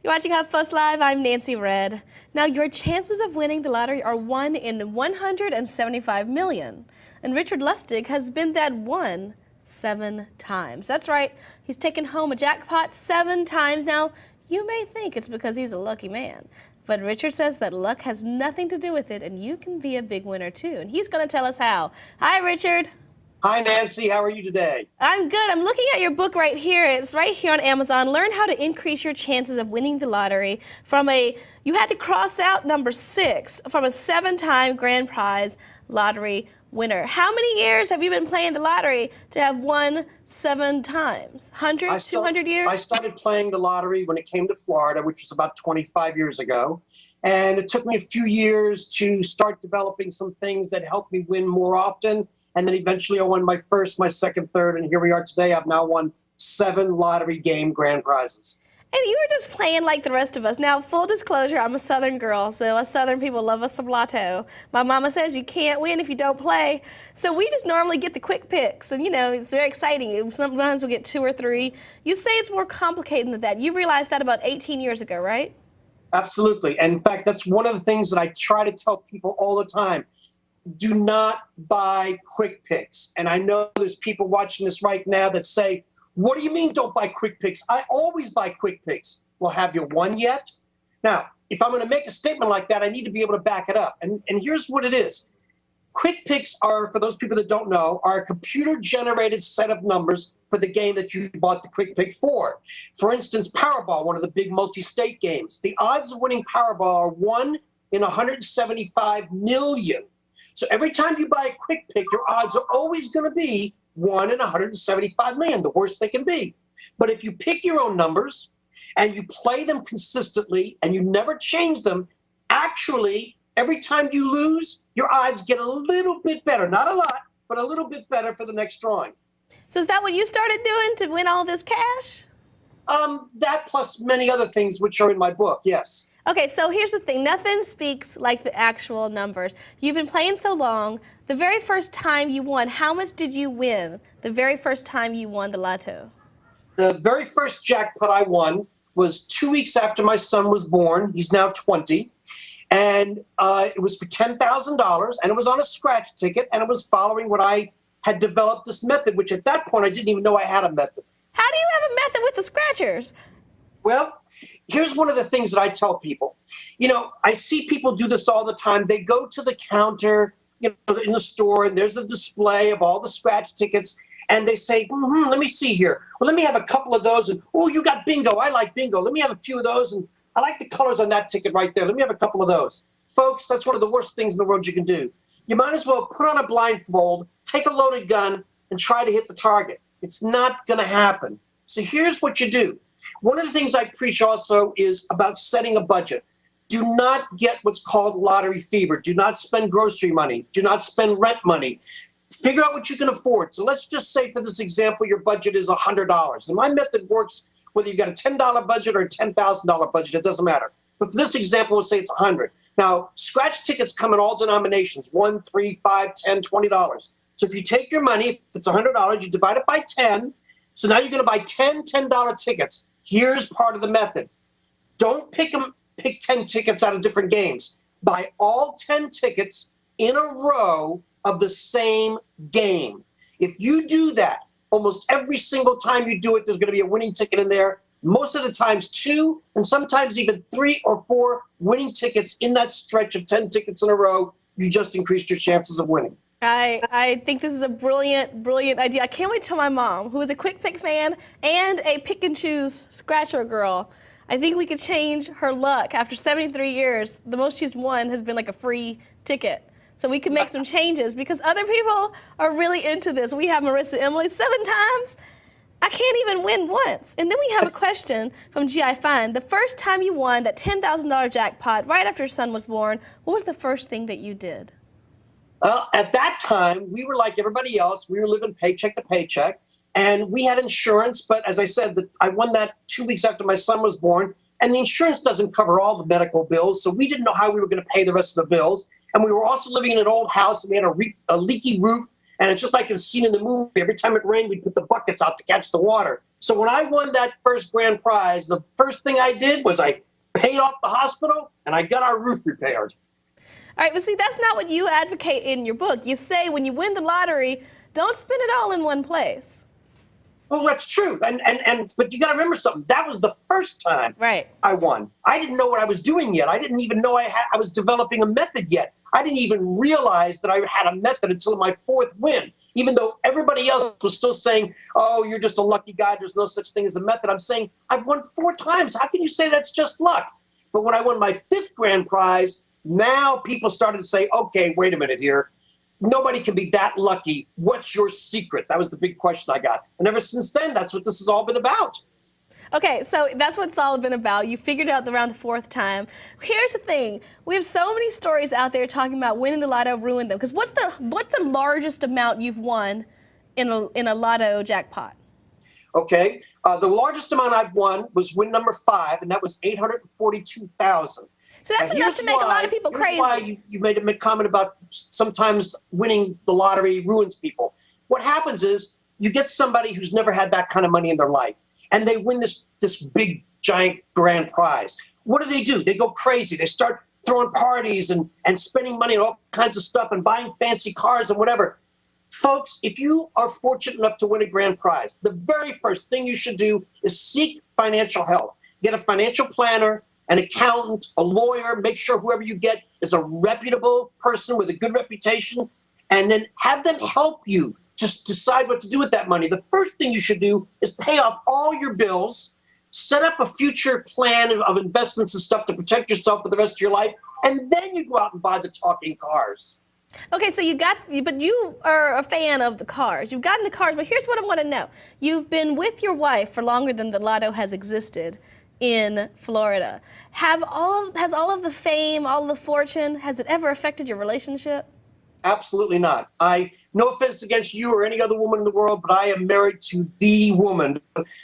You're watching HuffPost Live. I'm Nancy Red. Now, your chances of winning the lottery are 1 in 175 million. And Richard Lustig has been that one 7 times. That's right. He's taken home a jackpot 7 times. Now, you may think it's because he's a lucky man. But Richard says that luck has nothing to do with it, and you can be a big winner, too. And he's going to tell us how. Hi, Richard. Hi, Nancy. How are you today? I'm good. I'm looking at your book right here. It's right here on Amazon. Learn how to increase your chances of winning the lottery you had to cross out number 6 from a 7-time grand prize lottery winner. How many years have you been playing the lottery to have won 7 times? 100, 200 years? I started playing the lottery when it came to Florida, which was about 25 years ago. And it took me a few years to start developing some things that helped me win more often. And then eventually I won my first, my second, third, and here we are today. I've now won 7 lottery game grand prizes. And you were just playing like the rest of us. Now, full disclosure, I'm a Southern girl, so us Southern people love us some lotto. My mama says you can't win if you don't play. So we just normally get the quick picks, and you know, it's very exciting. Sometimes we get 2 or 3. You say it's more complicated than that. You realized that about 18 years ago, right? Absolutely. And in fact, that's one of the things that I try to tell people all the time. Do not buy quick picks. And I know there's people watching this right now that say, what do you mean don't buy quick picks? I always buy quick picks. Well, have you won yet? Now, if I'm going to make a statement like that, I need to be able to back it up. And here's what it is. Quick picks are, for those people that don't know, are a computer-generated set of numbers for the game that you bought the quick pick for. For instance, Powerball, one of the big multi-state games. The odds of winning Powerball are 1 in 175 million. So every time you buy a quick pick, your odds are always going to be 1 in 175 million, the worst they can be. But if you pick your own numbers and you play them consistently and you never change them, actually, every time you lose, your odds get a little bit better. Not a lot, but a little bit better for the next drawing. So is that what you started doing to win all this cash? That plus many other things which are in my book, yes. Okay, so here's the thing. Nothing speaks like the actual numbers. You've been playing so long. The very first time you won, how much did you win the very first time you won the lotto? The very first jackpot I won was 2 weeks after my son was born. He's now 20. And it was for $10,000, and it was on a scratch ticket, and it was following what I had developed this method, which at that point I didn't even know I had a method. How do you have a method with the scratchers? Well, here's one of the things that I tell people. You know, I see people do this all the time. They go to the counter, you know, in the store, and there's the display of all the scratch tickets, and they say, let me see here. Well, let me have a couple of those, and oh, you got bingo. I like bingo. Let me have a few of those, and I like the colors on that ticket right there. Let me have a couple of those. Folks, that's one of the worst things in the world you can do. You might as well put on a blindfold, take a loaded gun, and try to hit the target. It's not going to happen. So here's what you do. One of the things I preach also is about setting a budget. Do not get what's called lottery fever. Do not spend grocery money. Do not spend rent money. Figure out what you can afford. So let's just say, for this example, your budget is $100. And my method works whether you've got a $10 budget or a $10,000 budget. It doesn't matter. But for this example, we'll say it's $100. Now, scratch tickets come in all denominations, $1, $3, $5, $10, $20. So if you take your money, if it's $100, you divide it by 10. So now you're going to buy 10 $10 tickets. Here's part of the method. Don't pick 10 tickets out of different games. Buy all 10 tickets in a row of the same game. If you do that, almost every single time you do it, there's going to be a winning ticket in there. Most of the times 2, and sometimes even 3 or 4 winning tickets in that stretch of 10 tickets in a row. You just increased your chances of winning. I think this is a brilliant, brilliant idea. I can't wait to tell my mom, who is a quick pick fan and a pick and choose scratcher girl. I think we could change her luck. After 73 years, the most she's won has been like a free ticket. So we can make some changes because other people are really into this. We have Marissa Emily 7 times. I can't even win once. And then we have a question from G.I. Fine. The first time you won that $10,000 jackpot right after your son was born, what was the first thing that you did? At that time, we were like everybody else. We were living paycheck to paycheck, and we had insurance. But as I said, I won that 2 weeks after my son was born, and the insurance doesn't cover all the medical bills, so we didn't know how we were going to pay the rest of the bills. And we were also living in an old house, and we had a leaky roof, and it's just like a scene in the movie. Every time it rained, we'd put the buckets out to catch the water. So when I won that first grand prize, the first thing I did was I paid off the hospital and I got our roof repaired. All right, but see, that's not what you advocate in your book. You say when you win the lottery, don't spend it all in one place. Well, that's true. But you got to remember something. That was the first time I won. I didn't know what I was doing yet. I didn't even know I was developing a method yet. I didn't even realize that I had a method until my fourth win. Even though everybody else was still saying, oh, you're just a lucky guy. There's no such thing as a method. I'm saying I've won 4 times. How can you say that's just luck? But when I won my 5th grand prize, now people started to say, okay, wait a minute here. Nobody can be that lucky. What's your secret? That was the big question I got. And ever since then, that's what this has all been about. Okay, so that's what it's all been about. You figured out around the 4th time. Here's the thing. We have so many stories out there talking about winning the lotto ruined them. Because what's the largest amount you've won in a lotto jackpot? Okay, the largest amount I've won was win number 5, and that was $842,000. So that's enough to make a lot of people crazy. Here's why you made a comment about sometimes winning the lottery ruins people. What happens is you get somebody who's never had that kind of money in their life, and they win this big, giant grand prize. What do? They go crazy. They start throwing parties and spending money on all kinds of stuff and buying fancy cars and whatever. Folks, if you are fortunate enough to win a grand prize, the very first thing you should do is seek financial help. Get a financial planner, an accountant, a lawyer. Make sure whoever you get is a reputable person with a good reputation, and then have them help you just decide what to do with that money. The first thing you should do is pay off all your bills, set up a future plan of investments and stuff to protect yourself for the rest of your life, and then you go out and buy the talking cars. Okay, so but you are a fan of the cars. You've gotten the cars, but here's what I want to know. You've been with your wife for longer than the lotto has existed in Florida. Has all of the fame, all of the fortune, has it ever affected your relationship? Absolutely not. No offense against you or any other woman in the world, but I am married to the woman.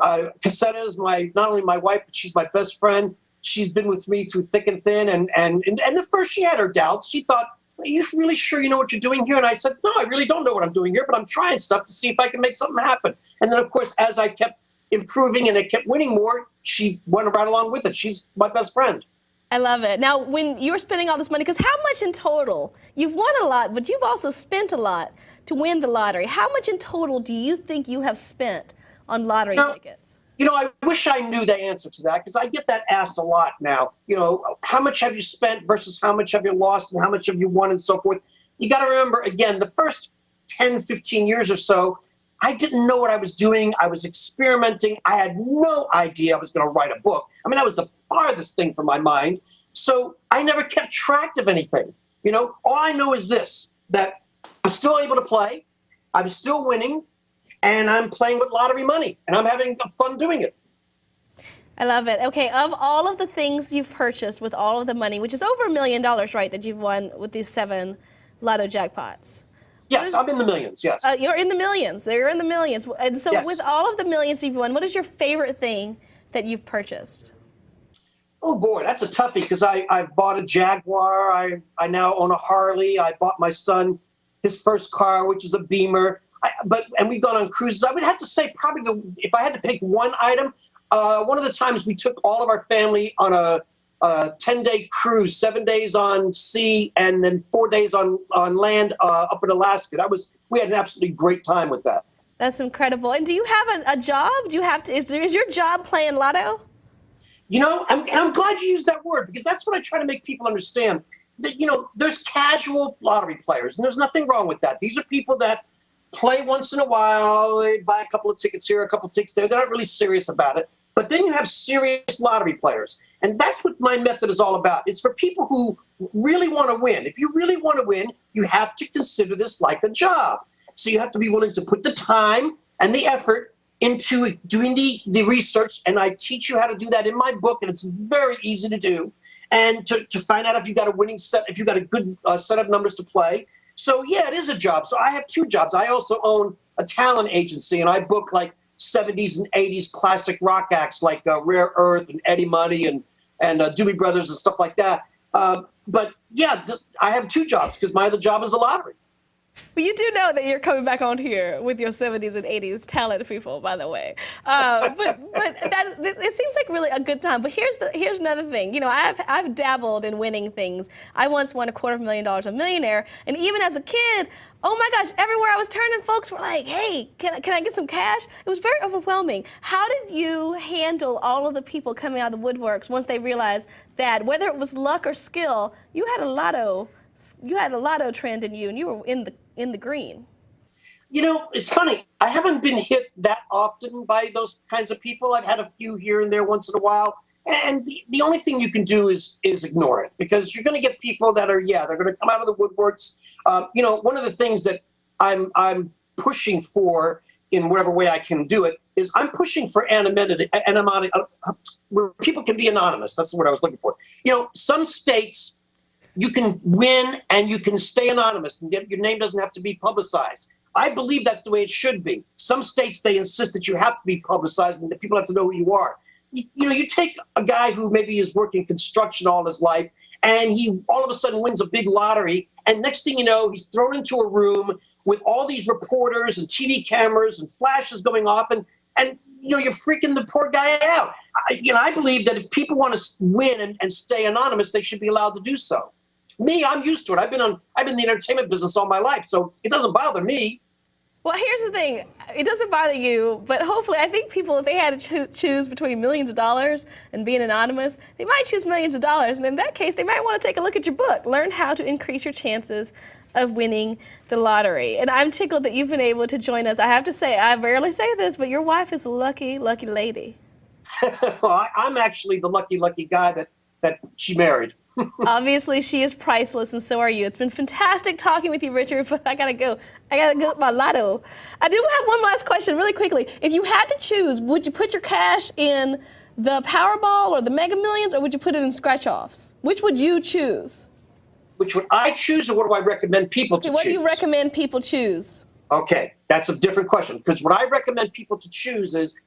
Cassetta is not only my wife, but she's my best friend. She's been with me through thick and thin. And at first she had her doubts. She thought, are you really sure you know what you're doing here? And I said, no, I really don't know what I'm doing here, but I'm trying stuff to see if I can make something happen. And then, of course, as I kept improving and I kept winning more, she went right along with it. She's my best friend. I love it. Now, when you're spending all this money, because how much in total? You've won a lot, but you've also spent a lot to win the lottery. How much in total do you think you have spent on lottery tickets? You know, I wish I knew the answer to that, because I get that asked a lot now. You know, how much have you spent versus how much have you lost and how much have you won and so forth. You got to remember, again, the first 10, 15 years or so, I didn't know what I was doing. I was experimenting. I had no idea I was going to write a book. I mean, that was the farthest thing from my mind. So I never kept track of anything. You know, all I know is this, that I'm still able to play. I'm still winning. And I'm playing with lottery money. And I'm having fun doing it. I love it. Okay, of all of the things you've purchased with all of the money, which is over $1 million, right, that you've won with these 7 lotto jackpots. Yes, I'm in the millions, yes. You're in the millions. You're in the millions. And so yes. With all of the millions you've won, what is your favorite thing that you've purchased? Oh, boy, that's a toughie, because I've bought a Jaguar. I now own a Harley. I bought my son his first car, which is a Beamer. And we've gone on cruises. I would have to say probably if I had to pick one item, one of the times we took all of our family on a 10-day cruise, 7 days on sea and then 4 days on land up in Alaska. We had an absolutely great time with that. That's incredible. And do you have a job? Do you have to? Is your job playing lotto? You know, I'm glad you used that word, because that's what I try to make people understand. That, you know, there's casual lottery players, and there's nothing wrong with that. These are people that play once in a while. They buy a couple of tickets here, a couple of tickets there. They're not really serious about it. But then you have serious lottery players. And that's what my method is all about. It's for people who really want to win. If you really want to win, you have to consider this like a job. So you have to be willing to put the time and the effort into doing the research. And I teach you how to do that in my book. And it's very easy to do. And to find out if you got a winning set, if you got a good set of numbers to play. So, yeah, it is a job. So I have 2 jobs. I also own a talent agency, and I book like 70s and 80s classic rock acts like Rare Earth and Eddie Money and Doobie Brothers and stuff like that. But, yeah, I have 2 jobs because my other job is the lottery. Well, you do know that you're coming back on here with your 70s and 80s talented people, by the way. But it seems like really a good time. But here's another thing. You know, I've dabbled in winning things. I once won $250,000 a millionaire, and even as a kid, oh my gosh, everywhere I was turning, folks were like, "Hey, can I get some cash?" It was very overwhelming. How did you handle all of the people coming out of the woodworks once they realized that whether it was luck or skill, you had a lotto trend in you, and you were in the green? You know, it's funny. I haven't been hit that often by those kinds of people. I've had a few here and there once in a while. And the only thing you can do is ignore it, because you're going to get people that are, they're going to come out of the woodworks. You know, one of the things that I'm pushing for in whatever way I can do it is I'm pushing for anonymity, where people can be anonymous. That's the word I was looking for. You know, some states, you can win and you can stay anonymous and your name doesn't have to be publicized. I believe that's the way it should be. Some states, they insist that you have to be publicized and that people have to know who you are. You know, you take a guy who maybe is working construction all his life and he all of a sudden wins a big lottery, and next thing you know, he's thrown into a room with all these reporters and TV cameras and flashes going off, and you know, you're freaking the poor guy out. I believe that if people want to win and stay anonymous, they should be allowed to do so. Me, I'm used to it. I've been in the entertainment business all my life, so it doesn't bother me. Well, here's the thing. It doesn't bother you, but hopefully, I think people, if they had to choose between millions of dollars and being anonymous, they might choose millions of dollars. And in that case, they might want to take a look at your book, Learn How to Increase Your Chances of Winning the Lottery. And I'm tickled that you've been able to join us. I have to say, I rarely say this, but your wife is a lucky, lucky lady. Well, I'm actually the lucky, lucky guy that she married. Obviously, she is priceless, and so are you. It's been fantastic talking with you, Richard, but I gotta go. I gotta go with my lotto. I do have one last question really quickly. If you had to choose, would you put your cash in the Powerball or the Mega Millions, or would you put it in scratch-offs? Which would you choose? Which would I choose, or what do I recommend people to choose? What do you recommend people choose? Okay, that's a different question, because what I recommend people to choose is,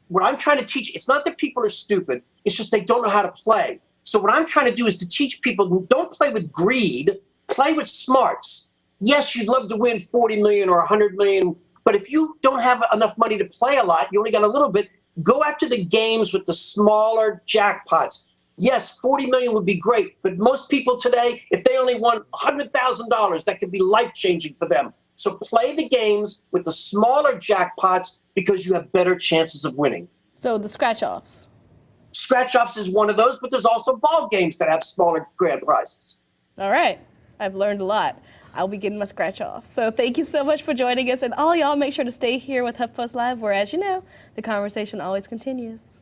what I'm trying to teach, it's not that people are stupid, it's just they don't know how to play. So what I'm trying to do is to teach people, don't play with greed, play with smarts. Yes, you'd love to win 40 million or 100 million, but if you don't have enough money to play a lot, you only got a little bit, go after the games with the smaller jackpots. Yes, 40 million would be great, but most people today, if they only won $100,000, that could be life-changing for them. So play the games with the smaller jackpots, because you have better chances of winning. So the scratch-offs. Scratch-offs is one of those, but there's also ball games that have smaller grand prizes. All right. I've learned a lot. I'll be getting my scratch-off. So thank you so much for joining us. And all y'all make sure to stay here with HuffPost Live, where, as you know, the conversation always continues.